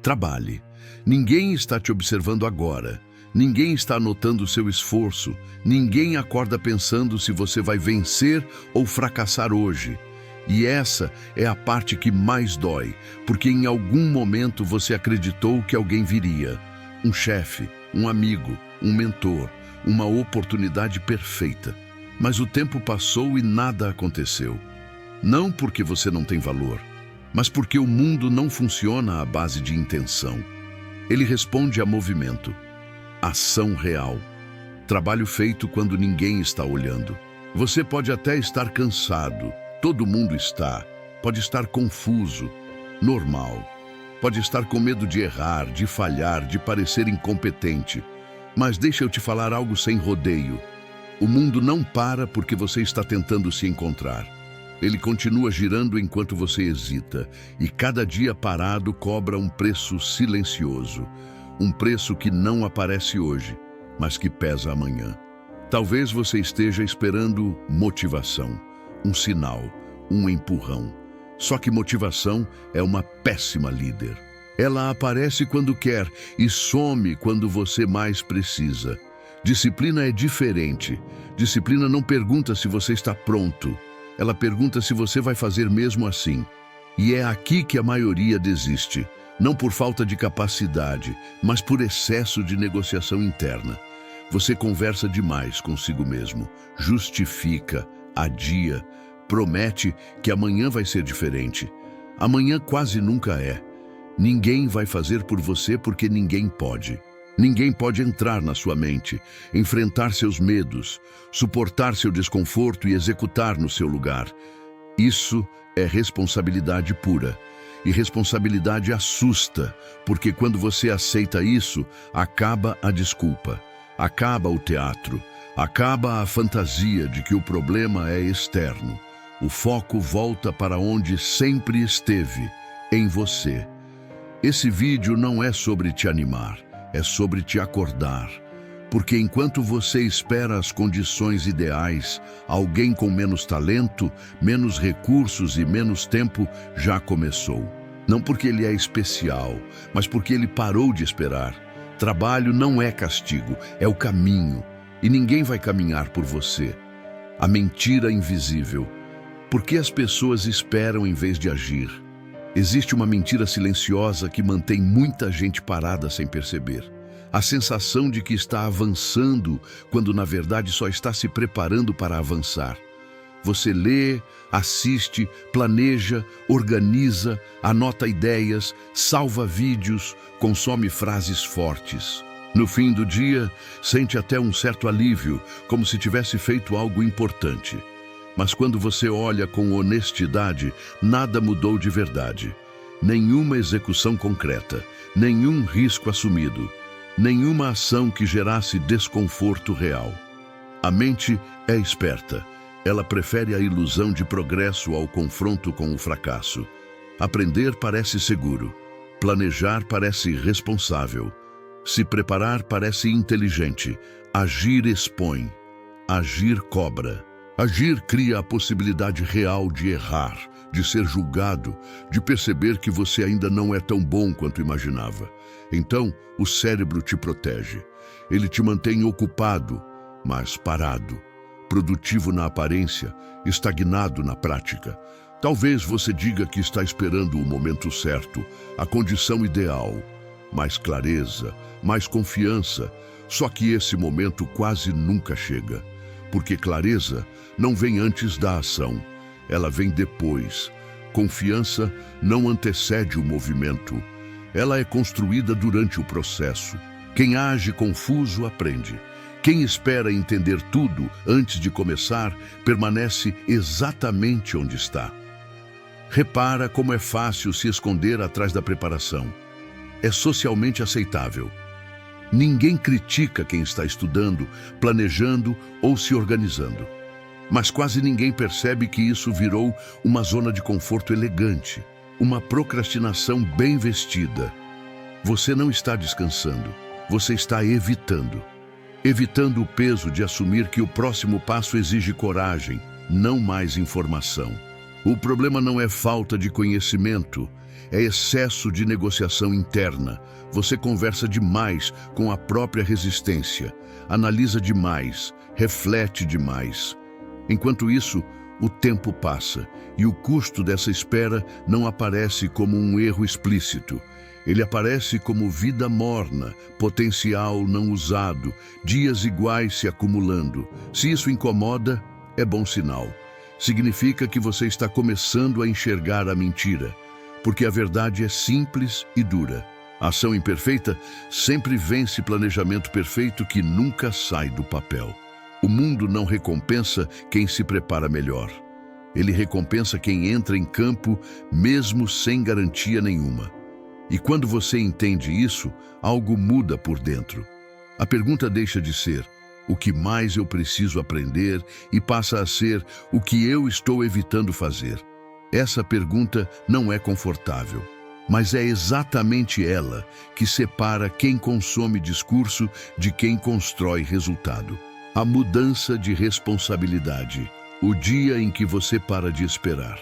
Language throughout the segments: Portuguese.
Trabalhe. Ninguém está te observando agora. Ninguém está anotando o seu esforço. Ninguém acorda pensando se você vai vencer ou fracassar hoje. E essa é a parte que mais dói, porque em algum momento você acreditou que alguém viria. Um chefe, um amigo, um mentor, uma oportunidade perfeita. Mas o tempo passou e nada aconteceu. Não porque você não tem valor, mas porque o mundo não funciona à base de intenção. Ele responde a movimento, ação real, trabalho feito quando ninguém está olhando. Você pode até estar cansado, todo mundo está, pode estar confuso, normal. Pode estar com medo de errar, de falhar, de parecer incompetente. Mas deixa eu te falar algo sem rodeio. O mundo não para porque você está tentando se encontrar. Ele continua girando enquanto você hesita, e cada dia parado cobra um preço silencioso. Um preço que não aparece hoje, mas que pesa amanhã. Talvez você esteja esperando motivação, um sinal, um empurrão. Só que motivação é uma péssima líder. Ela aparece quando quer e some quando você mais precisa. Disciplina é diferente. Disciplina não pergunta se você está pronto. Ela pergunta se você vai fazer mesmo assim. E é aqui que a maioria desiste. Não por falta de capacidade, mas por excesso de negociação interna. Você conversa demais consigo mesmo, justifica, adia, promete que amanhã vai ser diferente. Amanhã quase nunca é. Ninguém vai fazer por você porque ninguém pode. Ninguém pode entrar na sua mente, enfrentar seus medos, suportar seu desconforto e executar no seu lugar. Isso é responsabilidade pura. E responsabilidade assusta, porque quando você aceita isso, acaba a desculpa, acaba o teatro, acaba a fantasia de que o problema é externo. O foco volta para onde sempre esteve, em você. Esse vídeo não é sobre te animar, é sobre te acordar. Porque enquanto você espera as condições ideais, alguém com menos talento, menos recursos e menos tempo já começou. Não porque ele é especial, mas porque ele parou de esperar. Trabalho não é castigo, é o caminho. E ninguém vai caminhar por você. A mentira invisível. Por que as pessoas esperam em vez de agir? Existe uma mentira silenciosa que mantém muita gente parada sem perceber. A sensação de que está avançando, quando na verdade só está se preparando para avançar. Você lê, assiste, planeja, organiza, anota ideias, salva vídeos, consome frases fortes. No fim do dia, sente até um certo alívio, como se tivesse feito algo importante. Mas quando você olha com honestidade, nada mudou de verdade. Nenhuma execução concreta, nenhum risco assumido, nenhuma ação que gerasse desconforto real. A mente é esperta. Ela prefere a ilusão de progresso ao confronto com o fracasso. Aprender parece seguro. Planejar parece responsável. Se preparar parece inteligente. Agir expõe. Agir cobra. Agir cria a possibilidade real de errar, de ser julgado, de perceber que você ainda não é tão bom quanto imaginava. Então, o cérebro te protege. Ele te mantém ocupado, mas parado. Produtivo na aparência, estagnado na prática. Talvez você diga que está esperando o momento certo, a condição ideal. Mais clareza, mais confiança, só que esse momento quase nunca chega. Porque clareza não vem antes da ação, ela vem depois. Confiança não antecede o movimento, ela é construída durante o processo. Quem age confuso aprende. Quem espera entender tudo antes de começar, permanece exatamente onde está. Repara como é fácil se esconder atrás da preparação. É socialmente aceitável. Ninguém critica quem está estudando, planejando ou se organizando. Mas quase ninguém percebe que isso virou uma zona de conforto elegante, uma procrastinação bem vestida. Você não está descansando, você está evitando. Evitando o peso de assumir que o próximo passo exige coragem, não mais informação. O problema não é falta de conhecimento, é excesso de negociação interna. Você conversa demais com a própria resistência, analisa demais, reflete demais. Enquanto isso, o tempo passa e o custo dessa espera não aparece como um erro explícito. Ele aparece como vida morna, potencial não usado, dias iguais se acumulando. Se isso incomoda, é bom sinal. Significa que você está começando a enxergar a mentira, porque a verdade é simples e dura. A ação imperfeita sempre vence planejamento perfeito que nunca sai do papel. O mundo não recompensa quem se prepara melhor. Ele recompensa quem entra em campo mesmo sem garantia nenhuma. E quando você entende isso, algo muda por dentro. A pergunta deixa de ser o que mais eu preciso aprender e passa a ser o que eu estou evitando fazer. Essa pergunta não é confortável, mas é exatamente ela que separa quem consome discurso de quem constrói resultado. A mudança de responsabilidade, o dia em que você para de esperar.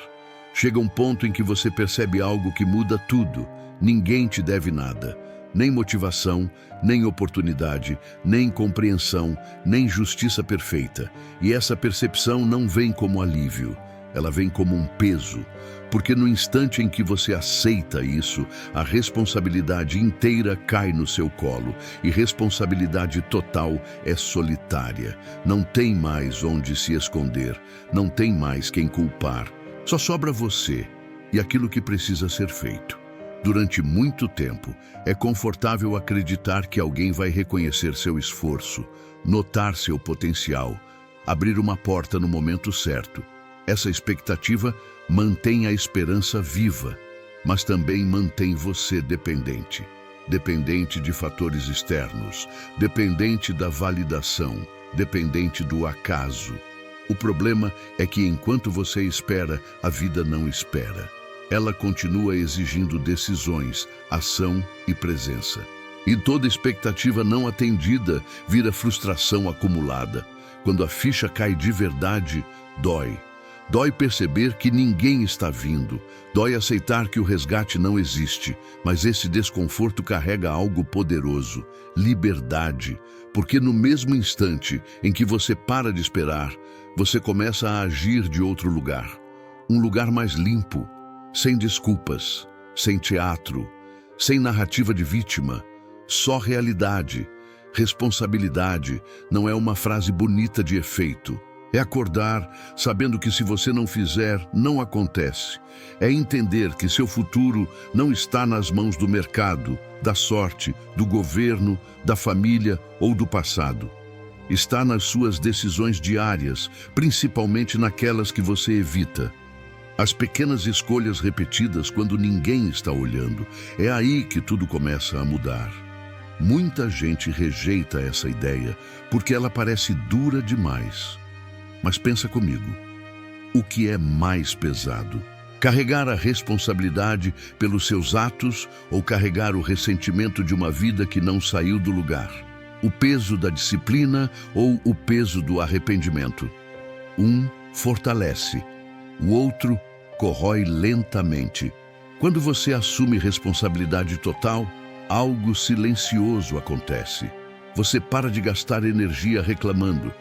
Chega um ponto em que você percebe algo que muda tudo. Ninguém te deve nada, nem motivação, nem oportunidade, nem compreensão, nem justiça perfeita. E essa percepção não vem como alívio, ela vem como um peso. Porque no instante em que você aceita isso, a responsabilidade inteira cai no seu colo. E responsabilidade total é solitária. Não tem mais onde se esconder, não tem mais quem culpar. Só sobra você e aquilo que precisa ser feito. Durante muito tempo, é confortável acreditar que alguém vai reconhecer seu esforço, notar seu potencial, abrir uma porta no momento certo. Essa expectativa mantém a esperança viva, mas também mantém você dependente. Dependente de fatores externos, dependente da validação, dependente do acaso. O problema é que enquanto você espera, a vida não espera. Ela continua exigindo decisões, ação e presença. E toda expectativa não atendida vira frustração acumulada. Quando a ficha cai de verdade, dói. Dói perceber que ninguém está vindo. Dói aceitar que o resgate não existe. Mas esse desconforto carrega algo poderoso: liberdade. Porque no mesmo instante em que você para de esperar, você começa a agir de outro lugar. Um lugar mais limpo, sem desculpas, sem teatro, sem narrativa de vítima, só realidade. Responsabilidade não é uma frase bonita de efeito. É acordar sabendo que se você não fizer, não acontece. É entender que seu futuro não está nas mãos do mercado, da sorte, do governo, da família ou do passado. Está nas suas decisões diárias, principalmente naquelas que você evita. As pequenas escolhas repetidas quando ninguém está olhando. É aí que tudo começa a mudar. Muita gente rejeita essa ideia porque ela parece dura demais. Mas pensa comigo, o que é mais pesado? Carregar a responsabilidade pelos seus atos ou carregar o ressentimento de uma vida que não saiu do lugar? O peso da disciplina ou o peso do arrependimento? Um fortalece, o outro corrói lentamente. Quando você assume responsabilidade total, algo silencioso acontece. Você para de gastar energia reclamando,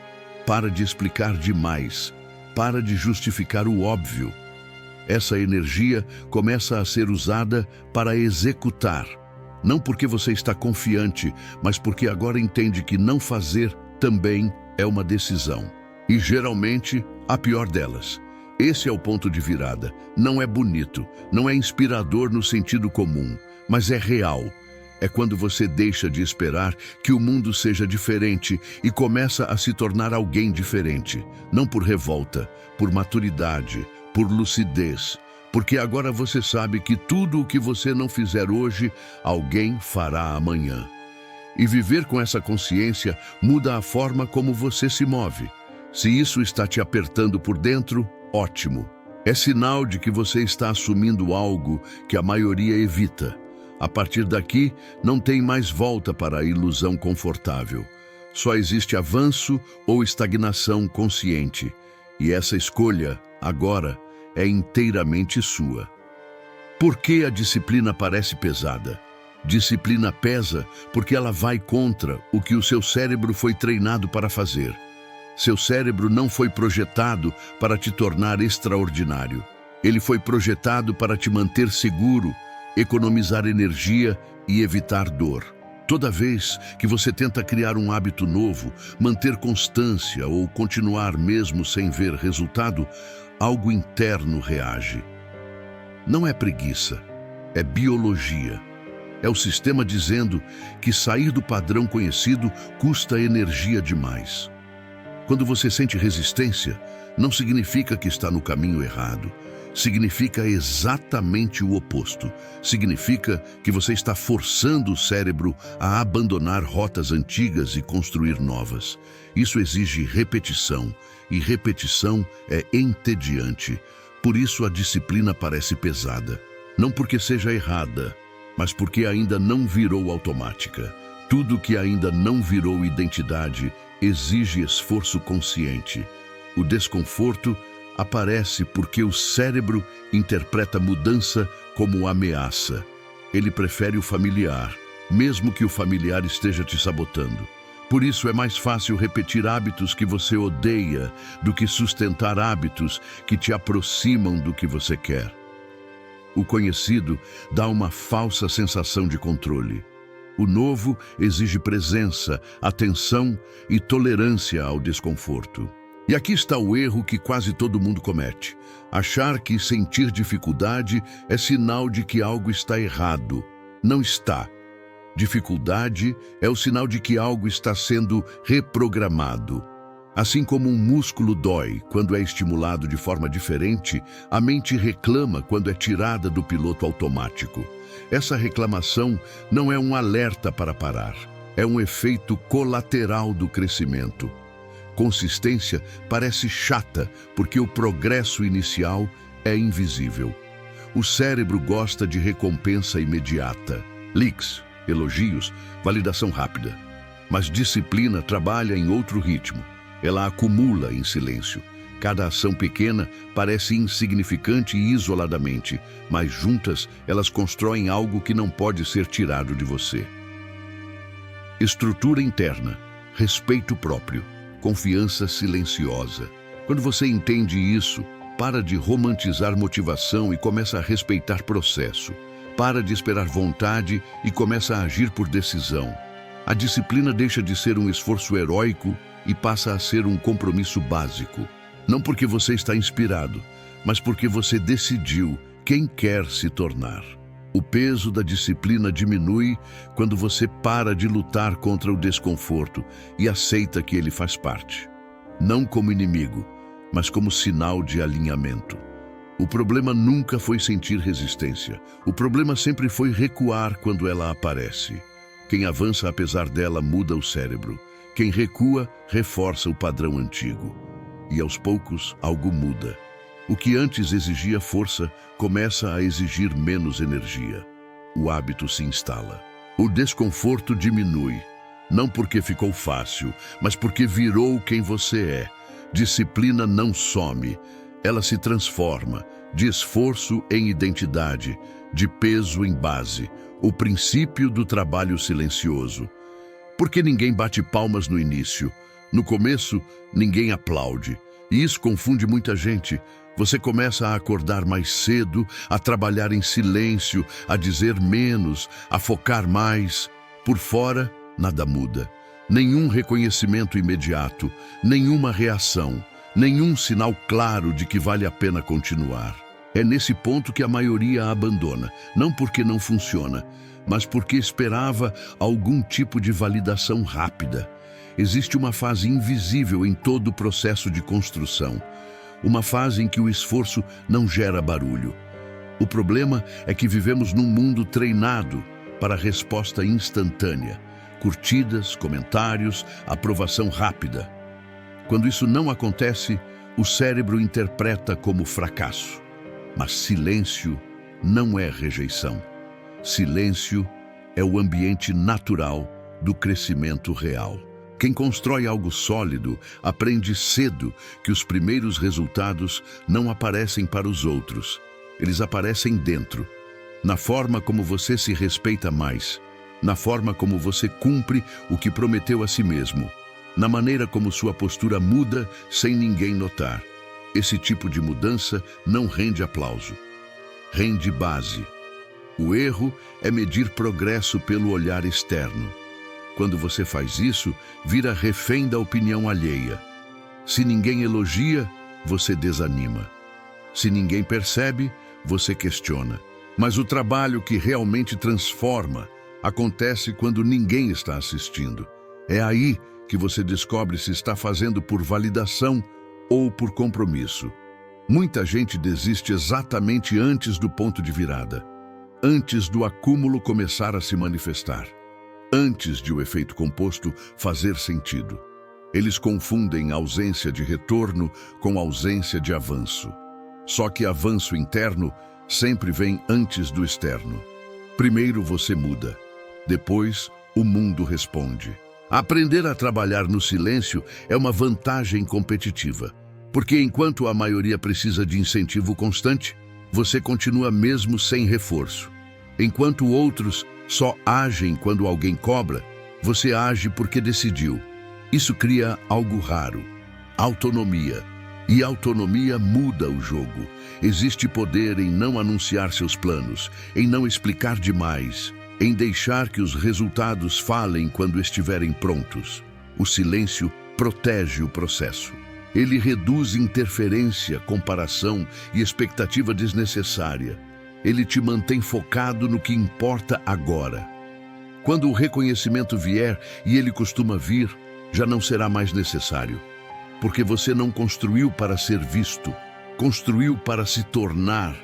para de explicar demais, para de justificar o óbvio. Essa energia começa a ser usada para executar, não porque você está confiante, mas porque agora entende que não fazer também é uma decisão. E geralmente, a pior delas. Esse é o ponto de virada. Não é bonito, não é inspirador no sentido comum, mas é real. É quando você deixa de esperar que o mundo seja diferente e começa a se tornar alguém diferente. Não por revolta, por maturidade, por lucidez. Porque agora você sabe que tudo o que você não fizer hoje, alguém fará amanhã. E viver com essa consciência muda a forma como você se move. Se isso está te apertando por dentro, ótimo. É sinal de que você está assumindo algo que a maioria evita. A partir daqui, não tem mais volta para a ilusão confortável. Só existe avanço ou estagnação consciente. E essa escolha, agora, é inteiramente sua. Por que a disciplina parece pesada? Disciplina pesa porque ela vai contra o que o seu cérebro foi treinado para fazer. Seu cérebro não foi projetado para te tornar extraordinário. Ele foi projetado para te manter seguro, economizar energia e evitar dor. Toda vez que você tenta criar um hábito novo, manter constância ou continuar mesmo sem ver resultado, algo interno reage. Não é preguiça, é biologia. É o sistema dizendo que sair do padrão conhecido custa energia demais. Quando você sente resistência, não significa que está no caminho errado. Significa exatamente o oposto. Significa que você está forçando o cérebro a abandonar rotas antigas e construir novas. Isso exige repetição, e repetição é entediante. Por isso a disciplina parece pesada. Não porque seja errada, mas porque ainda não virou automática. Tudo que ainda não virou identidade exige esforço consciente. O desconforto aparece porque o cérebro interpreta mudança como ameaça. Ele prefere o familiar, mesmo que o familiar esteja te sabotando. Por isso é mais fácil repetir hábitos que você odeia do que sustentar hábitos que te aproximam do que você quer. O conhecido dá uma falsa sensação de controle. O novo exige presença, atenção e tolerância ao desconforto. E aqui está o erro que quase todo mundo comete: achar que sentir dificuldade é sinal de que algo está errado. Não está. Dificuldade é o sinal de que algo está sendo reprogramado. Assim como um músculo dói quando é estimulado de forma diferente, a mente reclama quando é tirada do piloto automático. Essa reclamação não é um alerta para parar, é um efeito colateral do crescimento. Consistência parece chata porque o progresso inicial é invisível. O cérebro gosta de recompensa imediata. Likes, elogios, validação rápida. Mas disciplina trabalha em outro ritmo. Ela acumula em silêncio. Cada ação pequena parece insignificante e isoladamente, mas juntas elas constroem algo que não pode ser tirado de você. Estrutura interna, respeito próprio, confiança silenciosa. Quando você entende isso, para de romantizar motivação e começa a respeitar processo. Para de esperar vontade e começa a agir por decisão. A disciplina deixa de ser um esforço heróico e passa a ser um compromisso básico. Não porque você está inspirado, mas porque você decidiu quem quer se tornar. O peso da disciplina diminui quando você para de lutar contra o desconforto e aceita que ele faz parte. Não como inimigo, mas como sinal de alinhamento. O problema nunca foi sentir resistência. O problema sempre foi recuar quando ela aparece. Quem avança apesar dela muda o cérebro. Quem recua, reforça o padrão antigo. E aos poucos, algo muda. O que antes exigia força, começa a exigir menos energia. O hábito se instala. O desconforto diminui. Não porque ficou fácil, mas porque virou quem você é. Disciplina não some. Ela se transforma, de esforço em identidade, de peso em base. O princípio do trabalho silencioso. Porque ninguém bate palmas no início. No começo, ninguém aplaude. E isso confunde muita gente. Você começa a acordar mais cedo, a trabalhar em silêncio, a dizer menos, a focar mais. Por fora, nada muda. Nenhum reconhecimento imediato, nenhuma reação, nenhum sinal claro de que vale a pena continuar. É nesse ponto que a maioria abandona, não porque não funciona, mas porque esperava algum tipo de validação rápida. Existe uma fase invisível em todo o processo de construção, uma fase em que o esforço não gera barulho. O problema é que vivemos num mundo treinado para resposta instantânea, curtidas, comentários, aprovação rápida. Quando isso não acontece, o cérebro interpreta como fracasso. Mas silêncio não é rejeição. Silêncio é o ambiente natural do crescimento real. Quem constrói algo sólido aprende cedo que os primeiros resultados não aparecem para os outros. Eles aparecem dentro, na forma como você se respeita mais, na forma como você cumpre o que prometeu a si mesmo, na maneira como sua postura muda sem ninguém notar. Esse tipo de mudança não rende aplauso, rende base. O erro é medir progresso pelo olhar externo. Quando você faz isso, vira refém da opinião alheia. Se ninguém elogia, você desanima. Se ninguém percebe, você questiona. Mas o trabalho que realmente transforma acontece quando ninguém está assistindo. É aí que você descobre se está fazendo por validação ou por compromisso. Muita gente desiste exatamente antes do ponto de virada, antes do acúmulo começar a se manifestar, antes de o efeito composto fazer sentido. Eles confundem ausência de retorno com ausência de avanço. Só que avanço interno sempre vem antes do externo. Primeiro você muda, depois o mundo responde. Aprender a trabalhar no silêncio é uma vantagem competitiva, porque enquanto a maioria precisa de incentivo constante, você continua mesmo sem reforço. Enquanto outros só agem quando alguém cobra, você age porque decidiu. Isso cria algo raro: autonomia. E autonomia muda o jogo. Existe poder em não anunciar seus planos, em não explicar demais, em deixar que os resultados falem quando estiverem prontos. O silêncio protege o processo. Ele reduz interferência, comparação e expectativa desnecessária. Ele te mantém focado no que importa agora. Quando o reconhecimento vier, e ele costuma vir, já não será mais necessário. Porque você não construiu para ser visto, construiu para se tornar.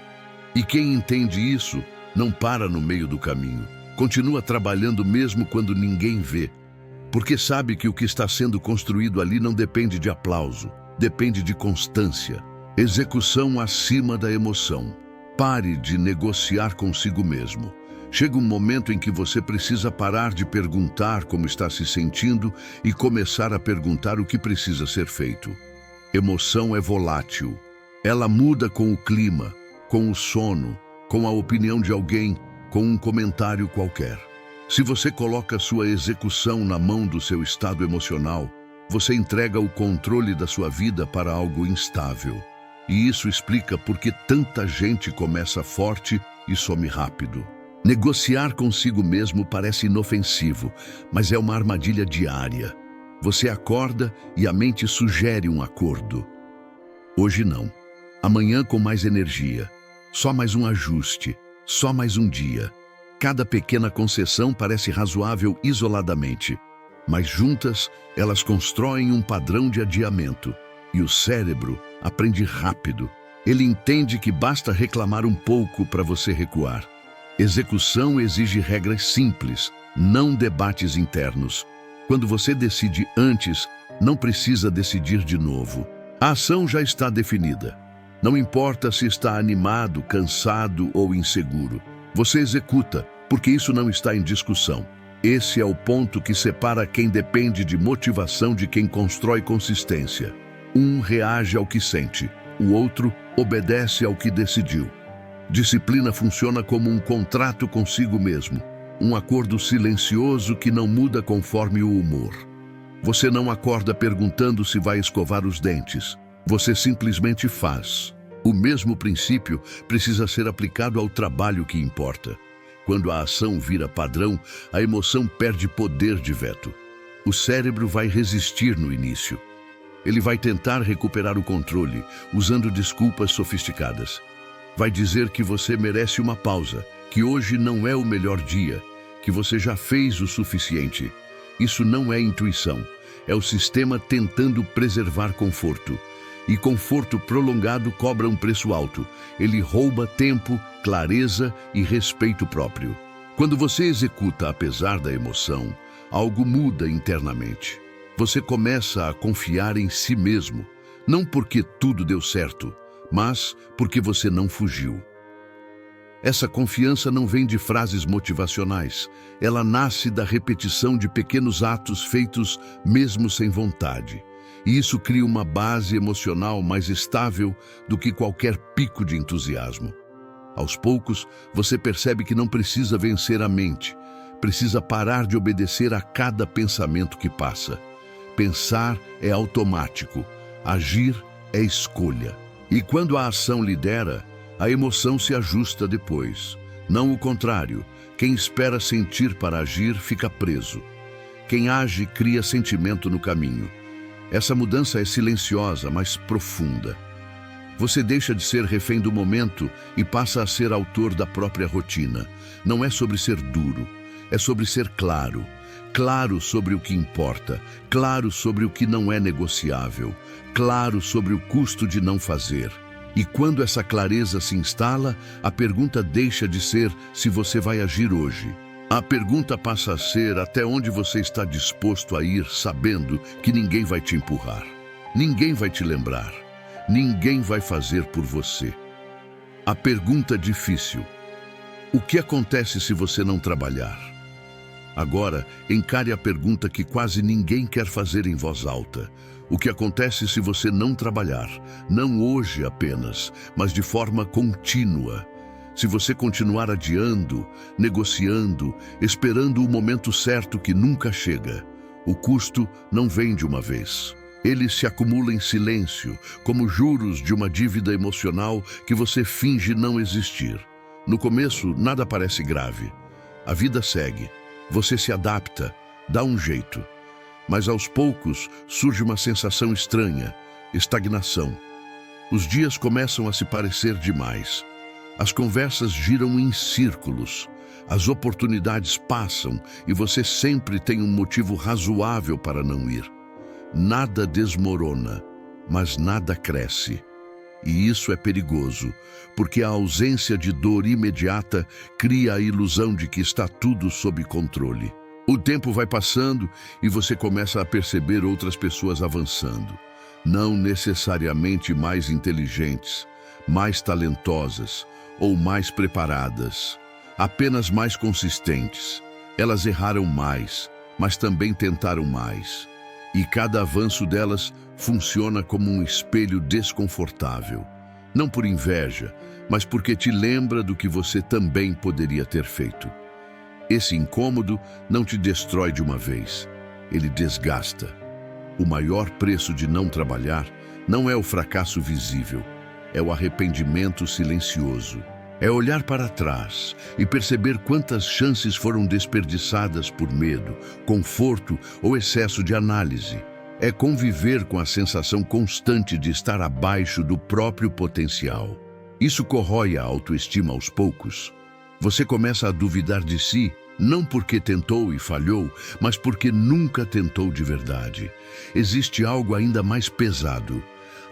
E quem entende isso não para no meio do caminho. Continua trabalhando mesmo quando ninguém vê. Porque sabe que o que está sendo construído ali não depende de aplauso, depende de constância. Execução acima da emoção. Pare de negociar consigo mesmo. Chega um momento em que você precisa parar de perguntar como está se sentindo e começar a perguntar o que precisa ser feito. Emoção é volátil. Ela muda com o clima, com o sono, com a opinião de alguém, com um comentário qualquer. Se você coloca sua execução na mão do seu estado emocional, você entrega o controle da sua vida para algo instável. E isso explica por que tanta gente começa forte e some rápido. Negociar consigo mesmo parece inofensivo, mas é uma armadilha diária. Você acorda e a mente sugere um acordo. Hoje não. Amanhã com mais energia. Só mais um ajuste. Só mais um dia. Cada pequena concessão parece razoável isoladamente, mas juntas elas constroem um padrão de adiamento. E o cérebro aprende rápido. Ele entende que basta reclamar um pouco para você recuar. Execução exige regras simples, não debates internos. Quando você decide antes, não precisa decidir de novo. A ação já está definida. Não importa se está animado, cansado ou inseguro. Você executa, porque isso não está em discussão. Esse é o ponto que separa quem depende de motivação de quem constrói consistência. Um reage ao que sente, o outro obedece ao que decidiu. Disciplina funciona como um contrato consigo mesmo, um acordo silencioso que não muda conforme o humor. Você não acorda perguntando se vai escovar os dentes, você simplesmente faz. O mesmo princípio precisa ser aplicado ao trabalho que importa. Quando a ação vira padrão, a emoção perde poder de veto. O cérebro vai resistir no início. Ele vai tentar recuperar o controle, usando desculpas sofisticadas. Vai dizer que você merece uma pausa, que hoje não é o melhor dia, que você já fez o suficiente. Isso não é intuição, é o sistema tentando preservar conforto. E conforto prolongado cobra um preço alto. Ele rouba tempo, clareza e respeito próprio. Quando você executa apesar da emoção, algo muda internamente. Você começa a confiar em si mesmo, não porque tudo deu certo, mas porque você não fugiu. Essa confiança não vem de frases motivacionais. Ela nasce da repetição de pequenos atos feitos mesmo sem vontade. E isso cria uma base emocional mais estável do que qualquer pico de entusiasmo. Aos poucos, você percebe que não precisa vencer a mente. Precisa parar de obedecer a cada pensamento que passa. Pensar é automático. Agir é escolha. E quando a ação lidera, a emoção se ajusta depois. Não o contrário. Quem espera sentir para agir fica preso. Quem age cria sentimento no caminho. Essa mudança é silenciosa, mas profunda. Você deixa de ser refém do momento e passa a ser autor da própria rotina. Não é sobre ser duro, é sobre ser claro. Claro sobre o que importa, claro sobre o que não é negociável, claro sobre o custo de não fazer. E quando essa clareza se instala, a pergunta deixa de ser se você vai agir hoje. A pergunta passa a ser até onde você está disposto a ir, sabendo que ninguém vai te empurrar, ninguém vai te lembrar, ninguém vai fazer por você. A pergunta difícil: o que acontece se você não trabalhar? Agora, encare a pergunta que quase ninguém quer fazer em voz alta. O que acontece se você não trabalhar? Não hoje apenas, mas de forma contínua. Se você continuar adiando, negociando, esperando o momento certo que nunca chega, o custo não vem de uma vez. Ele se acumula em silêncio, como juros de uma dívida emocional que você finge não existir. No começo, nada parece grave. A vida segue. Você se adapta, dá um jeito. Mas aos poucos surge uma sensação estranha, estagnação. Os dias começam a se parecer demais. As conversas giram em círculos. As oportunidades passam e você sempre tem um motivo razoável para não ir. Nada desmorona, mas nada cresce. E isso é perigoso, porque a ausência de dor imediata cria a ilusão de que está tudo sob controle. O tempo vai passando e você começa a perceber outras pessoas avançando. Não necessariamente mais inteligentes, mais talentosas ou mais preparadas, apenas mais consistentes. Elas erraram mais, mas também tentaram mais. E cada avanço delas funciona como um espelho desconfortável. Não por inveja, mas porque te lembra do que você também poderia ter feito. Esse incômodo não te destrói de uma vez, ele desgasta. O maior preço de não trabalhar não é o fracasso visível, é o arrependimento silencioso. É olhar para trás e perceber quantas chances foram desperdiçadas por medo, conforto ou excesso de análise. É conviver com a sensação constante de estar abaixo do próprio potencial. Isso corrói a autoestima aos poucos. Você começa a duvidar de si, não porque tentou e falhou, mas porque nunca tentou de verdade. Existe algo ainda mais pesado: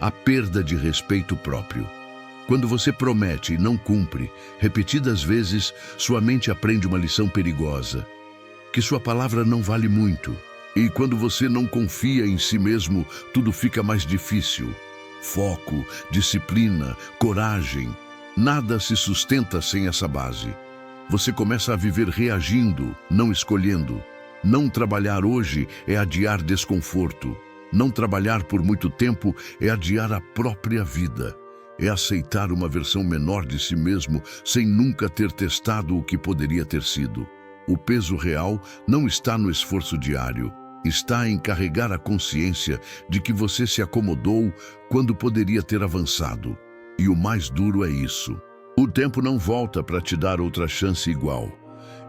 a perda de respeito próprio. Quando você promete e não cumpre, repetidas vezes, sua mente aprende uma lição perigosa, que sua palavra não vale muito. E quando você não confia em si mesmo, tudo fica mais difícil. Foco, disciplina, coragem, nada se sustenta sem essa base. Você começa a viver reagindo, não escolhendo. Não trabalhar hoje é adiar desconforto. Não trabalhar por muito tempo é adiar a própria vida. É aceitar uma versão menor de si mesmo sem nunca ter testado o que poderia ter sido. O peso real não está no esforço diário, está em carregar a consciência de que você se acomodou quando poderia ter avançado. E o mais duro é isso: o tempo não volta para te dar outra chance igual.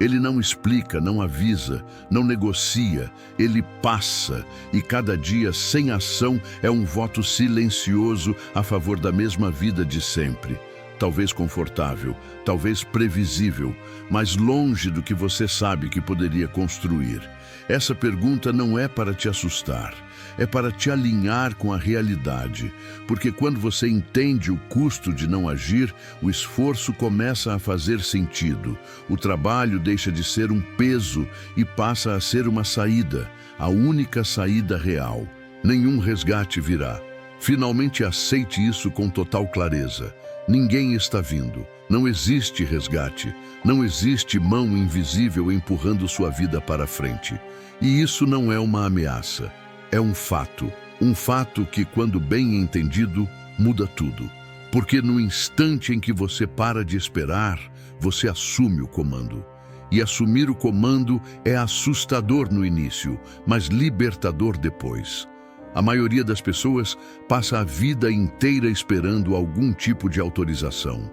Ele não explica, não avisa, não negocia, ele passa, e cada dia sem ação é um voto silencioso a favor da mesma vida de sempre. Talvez confortável, talvez previsível, mas longe do que você sabe que poderia construir. Essa pergunta não é para te assustar, é para te alinhar com a realidade, porque quando você entende o custo de não agir, o esforço começa a fazer sentido. O trabalho deixa de ser um peso e passa a ser uma saída, a única saída real. Nenhum resgate virá. Finalmente aceite isso com total clareza. Ninguém está vindo, Não existe resgate, não existe mão invisível empurrando sua vida para frente. E isso não é uma ameaça, é um fato que, quando bem entendido, muda tudo. Porque no instante em que você para de esperar, você assume o comando. E assumir o comando é assustador no início, mas libertador depois. A maioria das pessoas passa a vida inteira esperando algum tipo de autorização.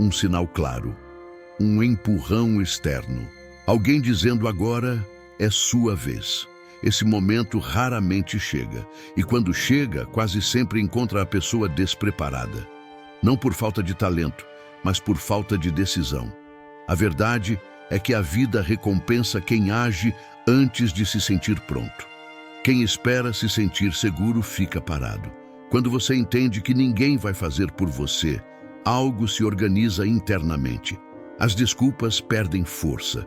Um sinal claro, um empurrão externo. Alguém dizendo agora é sua vez. Esse momento raramente chega, e quando chega, quase sempre encontra a pessoa despreparada. Não por falta de talento, mas por falta de decisão. A verdade é que a vida recompensa quem age antes de se sentir pronto. Quem espera se sentir seguro fica parado. Quando você entende que ninguém vai fazer por você, algo se organiza internamente. As desculpas perdem força.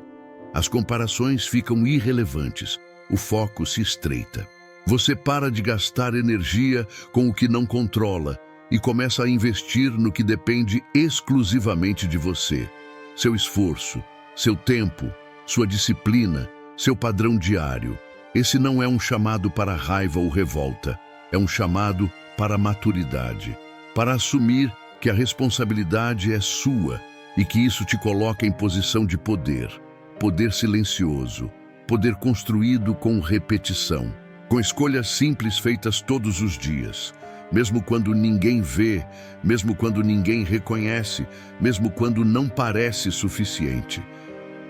As comparações ficam irrelevantes. O foco se estreita. Você para de gastar energia com o que não controla e começa a investir no que depende exclusivamente de você. Seu esforço, seu tempo, sua disciplina, seu padrão diário. Esse não é um chamado para raiva ou revolta. É um chamado para maturidade. Para assumir que a responsabilidade é sua e que isso te coloca em posição de poder. Poder silencioso. Poder construído com repetição. Com escolhas simples feitas todos os dias. Mesmo quando ninguém vê, mesmo quando ninguém reconhece, mesmo quando não parece suficiente.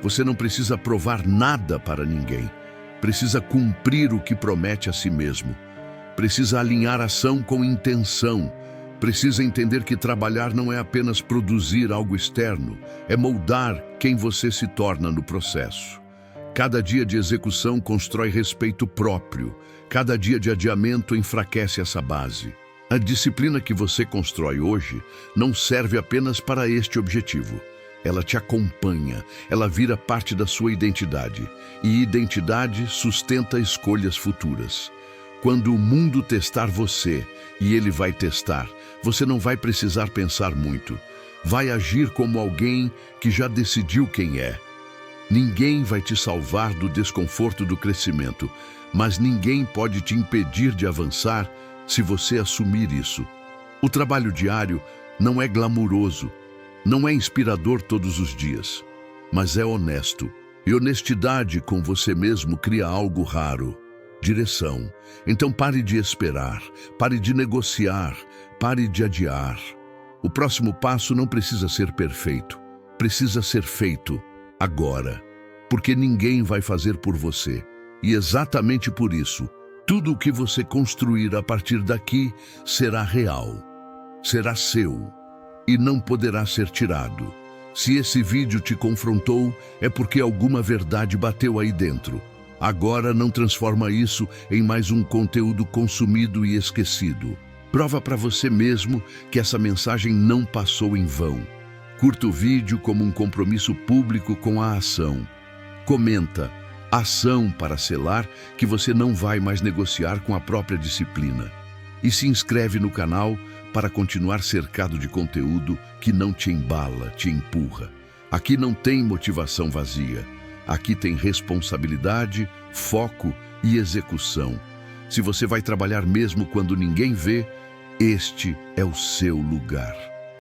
Você não precisa provar nada para ninguém. Precisa cumprir o que promete a si mesmo. Precisa alinhar ação com intenção. Precisa entender que trabalhar não é apenas produzir algo externo, é moldar quem você se torna no processo. Cada dia de execução constrói respeito próprio. Cada dia de adiamento enfraquece essa base. A disciplina que você constrói hoje não serve apenas para este objetivo. Ela te acompanha, ela vira parte da sua identidade. E identidade sustenta escolhas futuras. Quando o mundo testar você, e ele vai testar, você não vai precisar pensar muito. Vai agir como alguém que já decidiu quem é. Ninguém vai te salvar do desconforto do crescimento, mas ninguém pode te impedir de avançar se você assumir isso. O trabalho diário não é glamuroso, não é inspirador todos os dias, mas é honesto. E honestidade com você mesmo cria algo raro: direção. Então pare de esperar, pare de negociar, pare de adiar. O próximo passo não precisa ser perfeito, precisa ser feito agora, porque ninguém vai fazer por você. E exatamente por isso, tudo o que você construir a partir daqui será real, será seu e não poderá ser tirado. Se esse vídeo te confrontou, é porque alguma verdade bateu aí dentro. Agora não transforma isso em mais um conteúdo consumido e esquecido. Prova para você mesmo que essa mensagem não passou em vão. Curta o vídeo como um compromisso público com a ação. Comenta: ação para selar que você não vai mais negociar com a própria disciplina. E se inscreve no canal para continuar cercado de conteúdo que não te embala, te empurra. Aqui não tem motivação vazia. Aqui tem responsabilidade, foco e execução. Se você vai trabalhar mesmo quando ninguém vê, este é o seu lugar.